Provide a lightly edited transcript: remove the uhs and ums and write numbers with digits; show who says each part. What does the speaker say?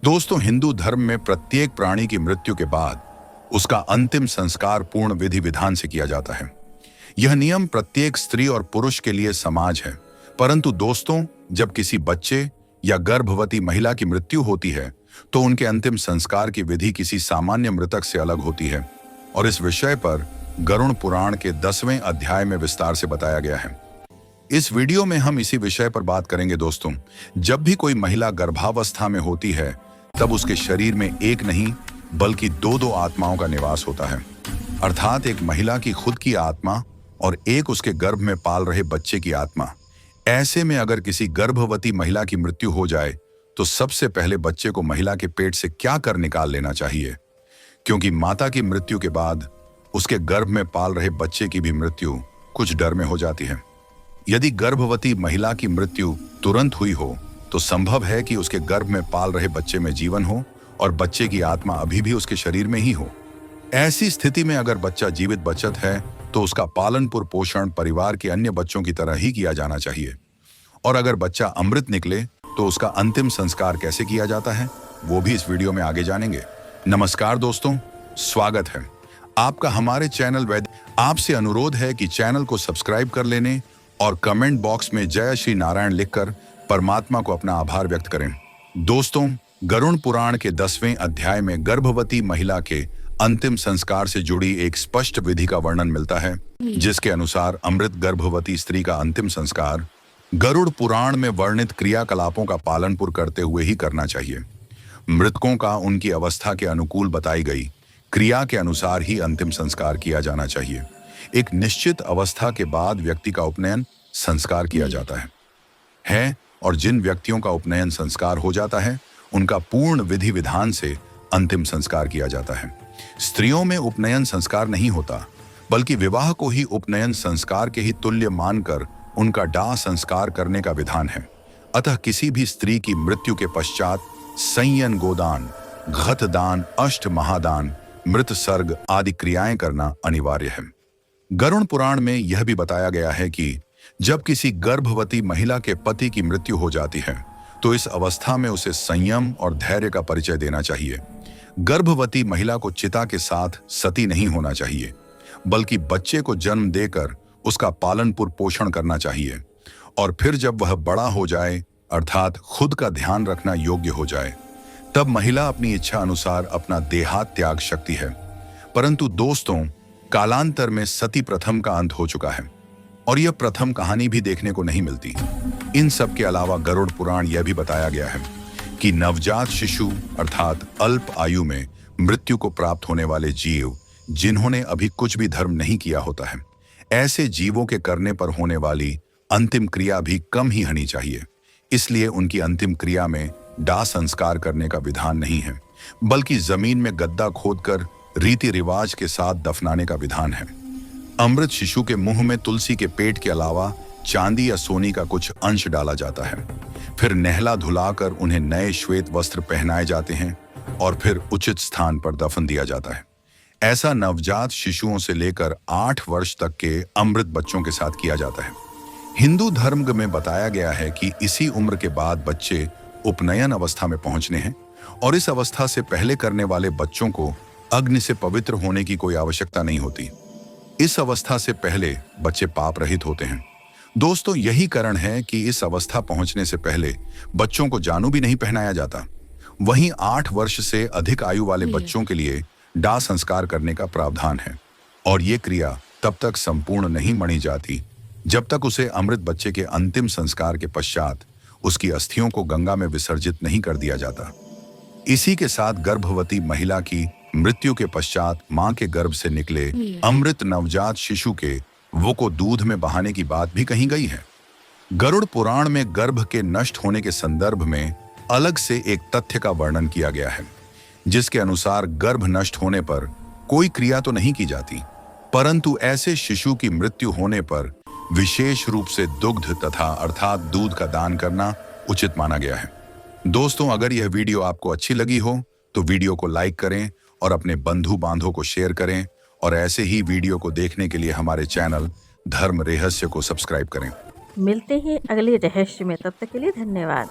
Speaker 1: दोस्तों, हिंदू धर्म में प्रत्येक प्राणी की मृत्यु के बाद उसका अंतिम संस्कार पूर्ण विधि विधान से किया जाता है। यह नियम प्रत्येक स्त्री और पुरुष के लिए समाज है। परंतु दोस्तों, जब किसी बच्चे या गर्भवती महिला की मृत्यु होती है तो उनके अंतिम संस्कार की विधि किसी सामान्य मृतक से अलग होती है और इस विषय पर गरुड़ पुराण के 10वें अध्याय में विस्तार से बताया गया है। इस वीडियो में हम इसी विषय पर बात करेंगे। दोस्तों, जब भी कोई महिला गर्भावस्था में होती है तब उसके शरीर में एक नहीं बल्कि दो आत्माओं का निवास होता है, अर्थात एक महिला की खुद की आत्मा और एक उसके गर्भ में पाल रहे बच्चे की आत्मा। ऐसे में अगर किसी गर्भवती महिला की मृत्यु हो जाए तो सबसे पहले बच्चे को महिला के पेट से क्या कर निकाल लेना चाहिए, क्योंकि माता की मृत्यु के बाद उसके गर्भ में पाल रहे बच्चे की भी मृत्यु कुछ डर में हो जाती है। यदि गर्भवती महिला की मृत्यु तुरंत हुई हो तो संभव है कि उसके गर्भ में पाल रहे बच्चे में जीवन हो और बच्चे की आत्मा अभी भी उसके शरीर में ही हो। ऐसी स्थिति में अगर बच्चा जीवित बचत है तो उसका पालन पोषण परिवार के अन्य बच्चों की तरह ही किया जाना चाहिए। और अगर बच्चा अमृत निकले तो उसका अंतिम संस्कार कैसे किया जाता है वो भी इस वीडियो में आगे जानेंगे। नमस्कार दोस्तों, स्वागत है आपका हमारे चैनल वैद्य। आपसे अनुरोध है कि चैनल को सब्सक्राइब कर लेने और कमेंट बॉक्स में जय श्री नारायण लिखकर परमात्मा को अपना आभार व्यक्त करें। दोस्तों, गरुड़ पुराण के 10वें अध्याय में गर्भवती महिला के अंतिम संस्कार से जुड़ी एक स्पष्ट विधि का वर्णन मिलता है, जिसके अनुसार अमृत गर्भवती स्त्री का अंतिम संस्कार गरुड़ पुराण में वर्णित क्रियाकलापों का पालन करते हुए ही करना चाहिए। मृतकों का उनकी अवस्था के अनुकूल बताई गई क्रिया के अनुसार ही अंतिम संस्कार किया जाना चाहिए। एक निश्चित अवस्था के बाद व्यक्ति का उपनयन संस्कार किया जाता है और जिन व्यक्तियों का उपनयन संस्कार हो जाता है उनका पूर्ण विधि विधान से अंतिम संस्कार किया जाता है। स्त्रियों में उपनयन संस्कार नहीं होता, बल्कि विवाह को ही उपनयन संस्कार के ही तुल्य मानकर उनका दाह संस्कार करने का विधान है। अतः किसी भी स्त्री की मृत्यु के पश्चात संयन गोदान, घतदान, अष्ट महादान, मृत सर्ग आदि क्रियाएं करना अनिवार्य है। गरुड़ पुराण में यह भी बताया गया है कि जब किसी गर्भवती महिला के पति की मृत्यु हो जाती है तो इस अवस्था में उसे संयम और धैर्य का परिचय देना चाहिए। गर्भवती महिला को चिता के साथ सती नहीं होना चाहिए, बल्कि बच्चे को जन्म देकर उसका पालन पोषण करना चाहिए और फिर जब वह बड़ा हो जाए, अर्थात खुद का ध्यान रखना योग्य हो जाए, तब महिला अपनी इच्छा अनुसार अपना देहात त्याग सकती है। परंतु दोस्तों, कालांतर में सती प्रथम का अंत हो चुका है और यह प्रथम कहानी भी देखने को नहीं मिलती। इन सब के अलावा गरुड़ पुराण यह भी बताया गया है कि नवजात शिशु अर्थात अल्प आयु में मृत्यु को प्राप्त होने वाले जीव जिन्होंने अभी कुछ भी धर्म नहीं किया होता है, ऐसे जीवों के करने पर होने वाली अंतिम क्रिया भी कम ही होनी चाहिए। इसलिए उनकी अंतिम क्रिया में दाह संस्कार करने का विधान नहीं है, बल्कि जमीन में गड्ढा खोदकर रीति रिवाज के साथ दफनाने का विधान है। अमृत शिशु के मुंह में तुलसी के पेट के अलावा चांदी या सोने का कुछ अंश डाला जाता है। फिर नहला धुलाकर उन्हें नए श्वेत वस्त्र पहनाए जाते हैं और फिर उचित स्थान पर दफन दिया जाता है। ऐसा नवजात शिशुओं से लेकर 8 वर्ष तक के अमृत बच्चों के साथ किया जाता है। हिंदू धर्म में बताया गया है कि इसी उम्र के बाद बच्चे उपनयन अवस्था में पहुंचने हैं और इस अवस्था से पहले करने वाले बच्चों को अग्नि से पवित्र होने की कोई आवश्यकता नहीं होती। इस अवस्था से पहले बच्चे पाप रहित होते हैं। दोस्तों, यही कारण है कि इस अवस्था पहुंचने से पहले बच्चों को जानू भी नहीं पहनाया जाता। वहीं 8 वर्ष से अधिक आयु वाले बच्चों के लिए दाह संस्कार करने का प्रावधान है और ये क्रिया तब तक संपूर्ण नहीं मानी जाती जब तक उसे अमृत बच्चे के अंतिम संस्कार के पश्चात उसकी अस्थियों को गंगा में विसर्जित नहीं कर दिया जाता। इसी के साथ गर्भवती महिला की मृत्यु के पश्चात मां के गर्भ से निकले अमृत नवजात शिशु के वो को दूध में बहाने की बात भी कही गई है। गरुड़ पुराण में गर्भ के नष्ट होने के संदर्भ में अलग से एक तथ्य का वर्णन किया गया है, जिसके अनुसार गर्भ नष्ट होने पर कोई क्रिया तो नहीं की जाती, परंतु ऐसे शिशु की मृत्यु होने पर विशेष रूप से दुग्ध तथा अर्थात दूध का दान करना उचित माना गया है। दोस्तों, अगर यह वीडियो आपको अच्छी लगी हो तो वीडियो को लाइक करें और अपने बंधु बांधों को शेयर करें और ऐसे ही वीडियो को देखने के लिए हमारे चैनल धर्म रहस्य को सब्सक्राइब करें।
Speaker 2: मिलते हैं अगले रहस्य में, तब तक के लिए धन्यवाद।